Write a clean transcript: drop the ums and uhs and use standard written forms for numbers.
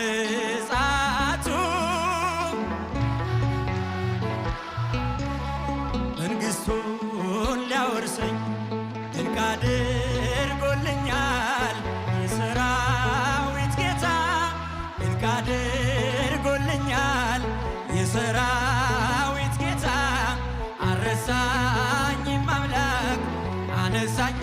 በምጽአቱ መንግሥቱን ሊያወርሰኝ ድንቅ አድርጎልኛል የሰራዊት ጌታ ድንቅ አድርጎልኛል የሰራዊት ጌታ አረሳኝም አምላክ አነሳኝ